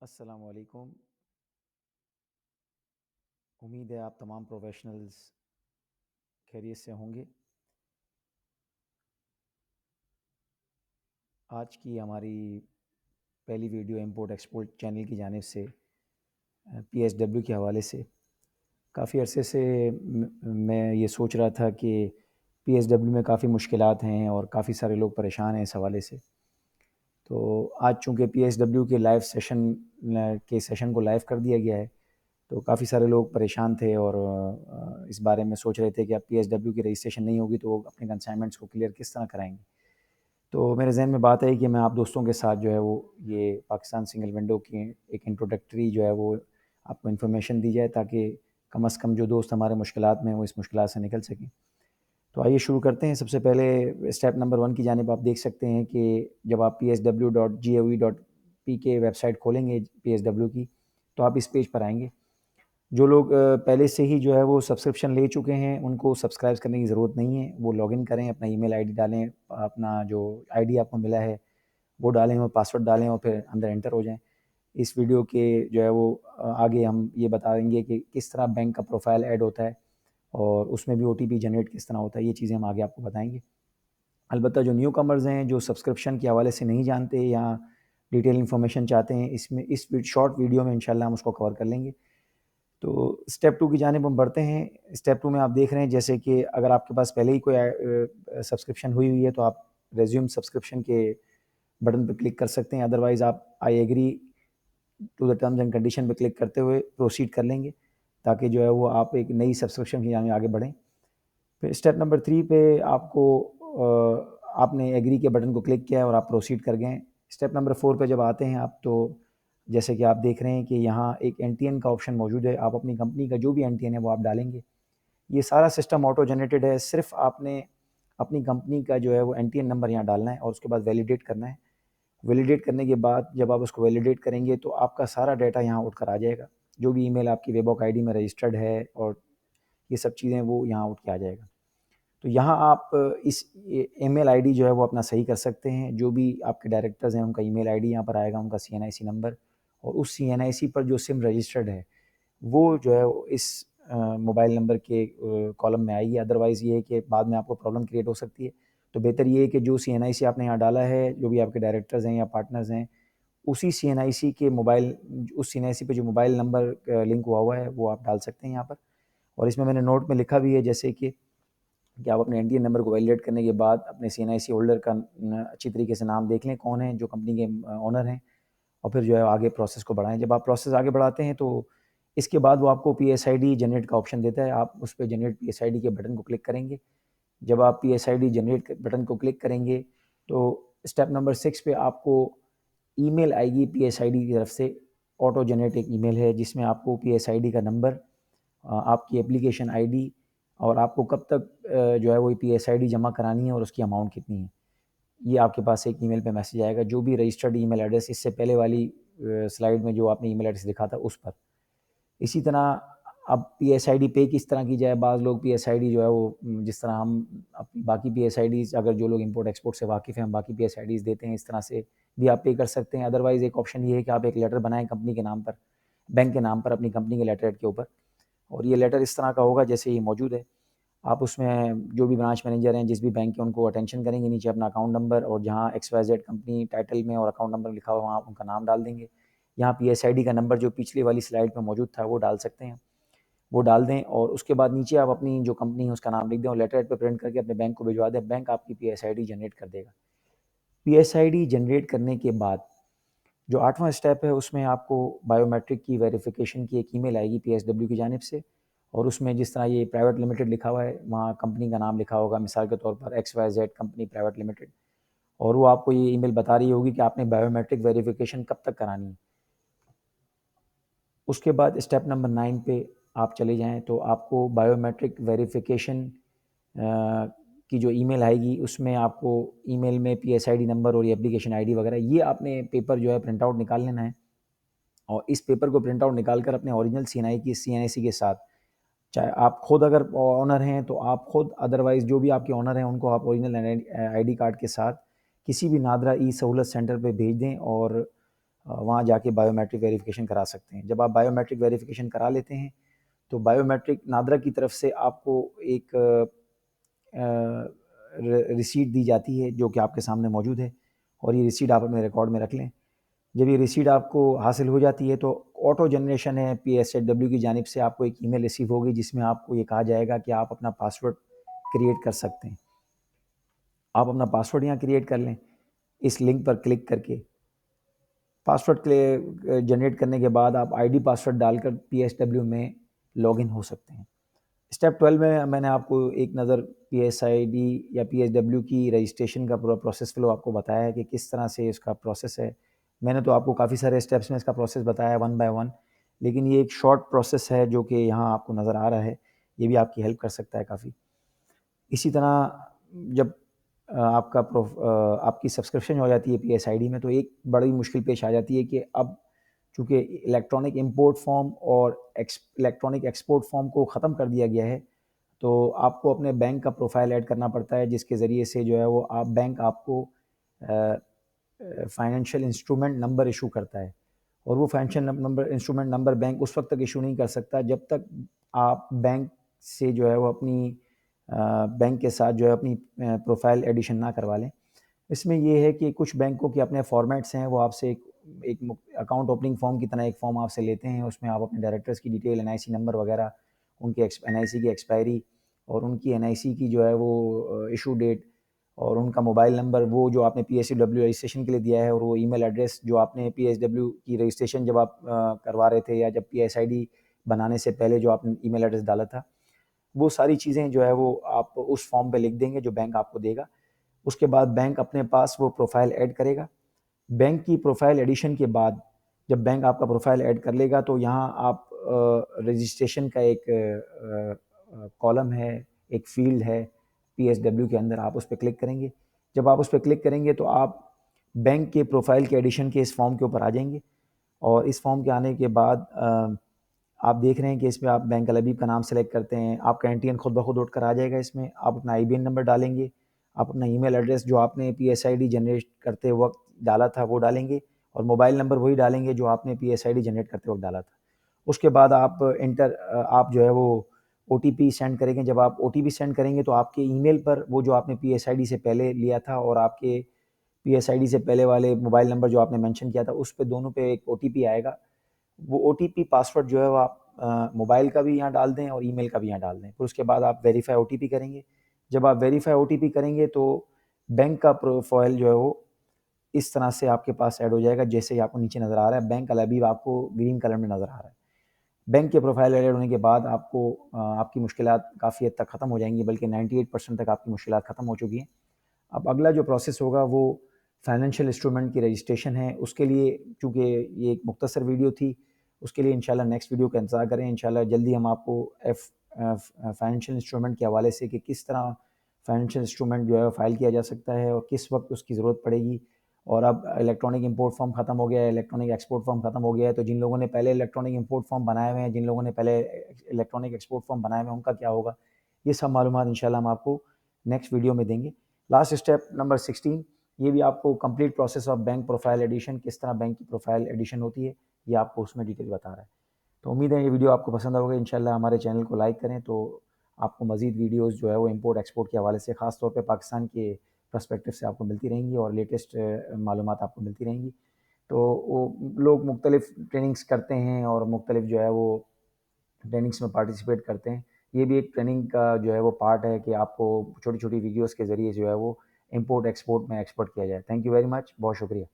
السلام علیکم۔ امید ہے آپ تمام پروفیشنلز خیریت سے ہوں گے۔ آج کی ہماری پہلی ویڈیو امپورٹ ایکسپورٹ چینل کی جانب سے پی ایس ڈبلیو کے حوالے سے کافی عرصے سے میں یہ سوچ رہا تھا کہ پی ایس ڈبلیو میں کافی مشکلات ہیں اور کافی سارے لوگ پریشان ہیں اس حوالے سے۔ تو آج چونکہ پی ایس ڈبلیو کے لائیو سیشن کو لائیو کر دیا گیا ہے، تو کافی سارے لوگ پریشان تھے اور اس بارے میں سوچ رہے تھے کہ اب پی ایس ڈبلیو کی رجسٹریشن نہیں ہوگی تو وہ اپنے کنسائنمنٹس کو کلیئر کس طرح کرائیں گے۔ تو میرے ذہن میں بات آئی کہ میں آپ دوستوں کے ساتھ جو ہے وہ یہ پاکستان سنگل ونڈو کی ایک انٹروڈکٹری جو ہے وہ آپ کو انفارمیشن دی جائے، تاکہ کم از کم جو دوست ہمارے مشکلات میں ہیں وہ اس مشکلات سے نکل سکیں۔ تو آئیے شروع کرتے ہیں۔ سب سے پہلے اسٹیپ نمبر 1 کی جانب آپ دیکھ سکتے ہیں کہ جب آپ PSW.gov.pk ویب سائٹ کھولیں گے پی ایس ڈبلیو کی، تو آپ اس پیج پر آئیں گے۔ جو لوگ پہلے سے ہی جو ہے وہ سبسکرپشن لے چکے ہیں ان کو سبسکرائب کرنے کی ضرورت نہیں ہے، وہ لاگ ان کریں، اپنا ای میل آئی ڈی ڈالیں، اپنا جو آئی ڈی آپ کو ملا ہے وہ ڈالیں اور پاسورڈ ڈالیں اور پھر اندر انٹر ہو جائیں۔ اس ویڈیو کے جو ہے وہ آگے ہم یہ بتائیں گے کہ کس طرح بینک کا پروفائل ایڈ ہوتا ہے اور اس میں بھی او ٹی پی جنریٹ کس طرح ہوتا ہے، یہ چیزیں ہم آگے آپ کو بتائیں گے۔ البتہ جو نیو کمرز ہیں، جو سبسکرپشن کے حوالے سے نہیں جانتے یا ڈیٹیل انفارمیشن چاہتے ہیں، اس شارٹ ویڈیو میں انشاءاللہ ہم اس کو کور کر لیں گے۔ تو اسٹیپ 2 کی جانب ہم بڑھتے ہیں۔ اسٹیپ 2 میں آپ دیکھ رہے ہیں جیسے کہ اگر آپ کے پاس پہلے ہی کوئی سبسکرپشن ہوئی ہے تو آپ ریزیوم سبسکرپشن کے بٹن پہ کلک کر سکتے ہیں، ادروائز آپ I agree to the terms and condition پہ کلک کرتے ہوئے پروسیڈ کر لیں گے، تاکہ جو ہے وہ آپ ایک نئی سبسکرپشن کی جانب آگے بڑھیں۔ پھر اسٹیپ نمبر 3 پہ آپ نے ایگری کے بٹن کو کلک کیا ہے اور آپ پروسیڈ کر گئے۔ اسٹیپ نمبر 4 پہ جب آتے ہیں آپ، تو جیسے کہ آپ دیکھ رہے ہیں کہ یہاں ایک این ٹی این کا آپشن موجود ہے، آپ اپنی کمپنی کا جو بھی این ٹی این ہے وہ آپ ڈالیں گے۔ یہ سارا سسٹم آٹو جنریٹڈ ہے، صرف آپ نے اپنی کمپنی کا جو ہے وہ این ٹی این نمبر یہاں ڈالنا ہے اور اس کے بعد ویلیڈیٹ کرنا ہے۔ ویلیڈیٹ کرنے کے بعد جب آپ اس کو ویلیڈیٹ کریں گے تو آپ کا سارا ڈیٹا یہاں اٹھ کر آ جائے گا، جو بھی ای میل آپ کی ویب آک آئی ڈی میں رجسٹرڈ ہے اور یہ سب چیزیں وہ یہاں اٹھ کے آ جائے گا۔ تو یہاں آپ اس ای میل آئی ڈی جو ہے وہ اپنا صحیح کر سکتے ہیں، جو بھی آپ کے ڈائریکٹرز ہیں ان کا ای میل آئی ڈی یہاں پر آئے گا، ان کا سی این آئی سی نمبر، اور اس سی این آئی سی پر جو سم رجسٹرڈ ہے وہ جو ہے اس موبائل نمبر کے کالم میں آئے گی۔ ادروائز یہ ہے کہ بعد میں آپ کو پرابلم کریٹ ہو سکتی ہے، تو بہتر یہ ہے کہ جو سی این آئی سی آپ نے یہاں ڈالا ہے، جو بھی آپ کے ڈائریکٹرز ہیں یا پارٹنرز ہیں، اسی سی این آئی سی کے اس سی این آئی سی پہ جو موبائل نمبر لنک ہوا ہے وہ آپ ڈال سکتے ہیں یہاں پر۔ اور اس میں نے نوٹ میں لکھا بھی ہے جیسے کہ آپ اپنے این ٹی این نمبر کو ویلیڈیٹ کرنے کے بعد اپنے سی این آئی سی ہولڈر کا اچھی طریقے سے نام دیکھ لیں کون ہیں، جو کمپنی کے اونر ہیں، اور پھر جو ہے آگے پروسیس کو بڑھائیں۔ جب آپ پروسیس آگے بڑھاتے ہیں تو اس کے بعد وہ آپ کو پی ایس آئی ڈی جنریٹ کا آپشن دیتا ہے، آپ اس پہ generate P S I D کے بٹن کو کلک کریں گے۔ جب آپ پی S I D generate button کو کلک کریں گے تو اسٹیپ نمبر 6 پہ آپ کو ای میل آئے گی پی ایس آئی ڈی کی طرف سے، آٹو جنریٹ ایک ای میل ہے جس میں آپ کو پی ایس آئی ڈی کا نمبر، آپ کی اپلیکیشن آئی ڈی، اور آپ کو کب تک جو ہے وہ پی ایس آئی ڈی جمع کرانی ہے اور اس کی اماؤنٹ کتنی ہے، یہ آپ کے پاس ایک ای میل پہ میسیج آئے گا، جو بھی رجسٹرڈ ای میل ایڈریس اس سے پہلے والی سلائیڈ میں جو آپ نے ای میل ایڈریس لکھا تھا اس پر۔ اسی طرح اب پی ایس آئی ڈی پے کس طرح کی جائے، بعض لوگ پی ایس آئی ڈی جو ہے وہ جس طرح ہم باقی پی ایس آئی ڈیز، اگر جو لوگ امپورٹ ایکسپورٹ سے واقف ہیں ہم باقی پی ایس آئی ڈیز دیتے ہیں، اس طرح سے بھی آپ پے کر سکتے ہیں۔ ادروائز ایک آپشن یہ ہے کہ آپ ایک لیٹر بنائیں کمپنی کے نام پر، بینک کے نام پر، اپنی کمپنی کے لیٹر ہیڈ کے اوپر، اور یہ لیٹر اس طرح کا ہوگا جیسے یہ موجود ہے۔ آپ اس میں جو بھی برانچ مینیجر ہیں جس بھی بینک کے ان کو اٹینشن کریں گے، نیچے اپنا اکاؤنٹ نمبر اور جہاں X Y Z company title میں اور اکاؤنٹ نمبر لکھا ہوا وہاں ان کا نام ڈال دیں گے۔ یہاں پی ایس آئی ڈی کا نمبر جو پچھلی والی سلائڈ پہ موجود تھا وہ ڈال سکتے ہیں، وہ ڈال دیں، اور اس کے بعد نیچے آپ اپنی جو کمپنی ہے اس کا نام لکھ دیں اور لیٹر ہیڈ پہ پرنٹ کر کے اپنے بینک کو بھجوا دیں۔ بینک آپ کی P S I D generate کر دے گا۔ P S I D generate کرنے کے بعد جو 8واں اسٹیپ ہے اس میں آپ کو بایو میٹرک کی ویریفیکیشن کی ایک ای میل آئے گی پی ایس ڈبلیو کی جانب سے، اور اس میں جس طرح یہ پرائیویٹ لمیٹڈ لکھا ہوا ہے وہاں کمپنی کا نام لکھا ہوگا، مثال کے طور پر X Y Z company private limited, اور وہ آپ کو یہ ای میل بتا رہی ہوگی کہ آپ نے بایو میٹرک ویریفیکیشن کب تک کرانی ہے۔ اس کے بعد اسٹیپ نمبر 9 پہ آپ چلے جائیں تو آپ کو بایو میٹرک ویریفیکیشن کی جو ای میل آئے گی اس میں آپ کو ای میل میں پی ایس آئی ڈی نمبر اور یہ اپلیکیشن آئی ڈی وغیرہ، یہ آپ نے پیپر جو ہے پرنٹ آؤٹ نکال لینا ہے، اور اس پیپر کو پرنٹ آؤٹ نکال کر اپنے اوریجنل سی این آئی سی کے ساتھ، چاہے آپ خود اگر اونر ہیں تو آپ خود، ادروائز جو بھی آپ کے اونر ہیں ان کو آپ اوریجنل آئی ڈی کارڈ کے ساتھ کسی بھی نادرا ای سہولت سینٹر پہ بھیج دیں، اور وہاں جا کے بایو میٹرک ویریفیکیشن کرا سکتے ہیں. جب آپ بایو میٹرک ویریفیکیشن کرا لیتے ہیں تو بایو میٹرک نادرا کی طرف سے آپ کو ایک ریسیٹ دی جاتی ہے جو کہ آپ کے سامنے موجود ہے, اور یہ ریسیٹ آپ اپنے ریکارڈ میں رکھ لیں. جب یہ ریسیٹ آپ کو حاصل ہو جاتی ہے تو آٹو جنریشن ہے PSW کی جانب سے آپ کو ایک ای میل ریسیو ہوگی جس میں آپ کو یہ کہا جائے گا کہ آپ اپنا پاسورڈ کریٹ کر سکتے ہیں. آپ اپنا پاسورڈ یہاں کریٹ کر لیں اس لنک پر کلک کر کے. پاسورڈ جنریٹ کرنے کے بعد آپ ID پاسورڈ ڈال کر PSW میں لاگ ان ہو سکتے ہیں. اسٹیپ 12 میں نے آپ کو ایک نظر PSID یا PSW کی رجسٹریشن کا پورا پروسیس فلو آپ کو بتایا ہے کہ کس طرح سے اس کا پروسیس ہے. میں نے تو آپ کو کافی سارے اسٹیپس میں اس کا پروسیس بتایا 1 by 1, لیکن یہ ایک شارٹ پروسیس ہے جو کہ یہاں آپ کو نظر آ رہا ہے. یہ بھی آپ کی ہیلپ کر سکتا ہے کافی. اسی طرح جب آپ کی سبسکرپشن ہو جاتی ہے PSID میں تو ایک بڑی مشکل پیش آ جاتی ہے کہ اب چونکہ الیکٹرانک امپورٹ فارم اور الیکٹرانک ایکسپورٹ فارم کو ختم کر دیا گیا ہے تو آپ کو اپنے بینک کا پروفائل ایڈ کرنا پڑتا ہے, جس کے ذریعے سے جو ہے وہ بینک آپ کو فائنینشیل انسٹرومنٹ نمبر ایشو کرتا ہے. اور وہ فائنینشیل انسٹرومنٹ نمبر بینک اس وقت تک ایشو نہیں کر سکتا جب تک آپ بینک سے جو ہے وہ اپنی بینک کے ساتھ جو ہے اپنی پروفائل ایڈیشن نہ کروا لیں. اس میں یہ ہے کہ کچھ بینکوں کے اپنے فارمیٹس ہیں, وہ آپ سے ایک اکاؤنٹ اوپننگ فارم کی طرح ایک فارم آپ سے لیتے ہیں. اس میں آپ اپنے ڈائریکٹرز کی ڈیٹیل, NIC نمبر وغیرہ, ان کے NIC کی ایکسپائری اور ان کی NIC کی جو ہے وہ ایشو ڈیٹ اور ان کا موبائل نمبر, وہ جو آپ نے PSW رجسٹریشن کے لیے دیا ہے, اور وہ ای میل ایڈریس جو آپ نے PSW کی رجسٹریشن جب آپ کروا رہے تھے یا جب PSID بنانے سے پہلے جو آپ نے ای میل ایڈریس ڈالا تھا, وہ ساری چیزیں جو ہے وہ آپ اس فارم پہ لکھ دیں گے جو بینک آپ کو دے گا. اس کے بعد بینک اپنے پاس وہ پروفائل ایڈ کرے گا. بینک کی پروفائل ایڈیشن کے بعد جب بینک آپ کا پروفائل ایڈ کر لے گا تو یہاں آپ رجسٹریشن کا ایک کالم ہے, ایک فیلڈ ہے PSW کے اندر, آپ اس پہ کلک کریں گے. جب آپ اس پہ کلک کریں گے تو آپ بینک کے پروفائل کے ایڈیشن کے اس فارم کے اوپر آ جائیں گے, اور اس فارم کے آنے کے بعد آپ دیکھ رہے ہیں کہ اس میں آپ بینک الحبیب کا نام سلیکٹ کرتے ہیں, آپ کا NTN خود بخود اٹھ کر آ جائے گا. اس میں آپ اپنا IBN نمبر ڈالیں گے, آپ اپنا ای میل ایڈریس جو آپ نے PSID جنریٹ کرتے وقت ڈالا تھا وہ ڈالیں گے, اور موبائل نمبر وہی ڈالیں گے جو آپ نے PSID جنریٹ کرتے وقت ڈالا تھا. اس کے بعد آپ جو ہے وہ OTP سینڈ کریں گے. جب آپ OTP سینڈ کریں گے تو آپ کے ای میل پر وہ جو آپ نے PSID سے پہلے لیا تھا اور آپ کے PSID سے پہلے والے موبائل نمبر جو آپ نے مینشن کیا تھا اس پہ دونوں پہ ایک OTP آئے گا. وہ OTP پاسورڈ جو ہے وہ آپ موبائل کا بھی یہاں ڈال دیں اور ای میل کا بھی یہاں ڈال دیں. پھر اس کے بعد آپ ویریفائی OTP کریں گے. جب آپ ویریفائی OTP کریں گے تو بینک کا پروفائل جو ہے وہ اس طرح سے آپ کے پاس ایڈ ہو جائے گا جیسے آپ کو نیچے نظر آ رہا ہے. بینک الحبیب آپ کو گرین کلر میں نظر آ رہا ہے. بینک کے پروفائل ایڈ ہونے کے بعد آپ کو آپ کی مشکلات کافی حد تک ختم ہو جائیں گی, بلکہ 98% تک آپ کی مشکلات ختم ہو چکی ہیں. اب اگلا جو پروسیس ہوگا وہ فائنینشیل انسٹرومنٹ کی رجسٹریشن ہے. اس کے لیے چونکہ یہ ایک مختصر ویڈیو تھی, اس کے لیے انشاءاللہ نیکسٹ ویڈیو کا انتظار کریں. انشاءاللہ جلدی ہم آپ کو فائنینشیل انسٹرومنٹ کے حوالے سے کہ کس طرح فائنینشیل انسٹرومنٹ جو ہے فائل کیا جا سکتا ہے اور کس وقت اس کی ضرورت پڑے گی. اور اب الیکٹرانک امپورٹ فارم ختم ہو گیا ہے, الیکٹرانک ایکسپورٹ فارم ختم ہو گیا ہے, تو جن لوگوں نے پہلے الیکٹرانک امپورٹ فارم بنائے ہوئے ہیں, جن لوگوں نے پہلے الیکٹرانک ایکسپورٹ فارم بنائے ہوئے ہیں, ان کا کیا ہوگا, یہ سب معلومات انشاءاللہ ہم آپ کو نیکسٹ ویڈیو میں دیں گے. لاسٹ اسٹیپ نمبر 16, یہ بھی آپ کو complete process of bank profile edition, کس طرح بینک کی پروفائل ایڈیشن ہوتی ہے, یہ آپ کو اس میں ڈیٹیل بتا رہا ہے. تو امید ہے یہ ویڈیو آپ کو پسند ہوگا. انشاءاللہ ہمارے چینل کو لائک کریں تو آپ کو مزید ویڈیوز جو ہے وہ امپورٹ ایکسپورٹ کے حوالے سے خاص طور پہ پاکستان کے پرسپیکٹو سے آپ کو ملتی رہیں گی اور لیٹسٹ معلومات آپ کو ملتی رہیں گی. تو وہ لوگ مختلف ٹریننگز کرتے ہیں اور مختلف جو ہے وہ ٹریننگز میں پارٹیسپیٹ کرتے ہیں. یہ بھی ایک ٹریننگ کا جو ہے وہ پارٹ ہے کہ آپ کو چھوٹی چھوٹی ویڈیوز کے ذریعے جو ہے وہ امپورٹ ایکسپورٹ میں ایکسپرٹ کیا جائے. تھینک یو ویری مچ, بہت شکریہ.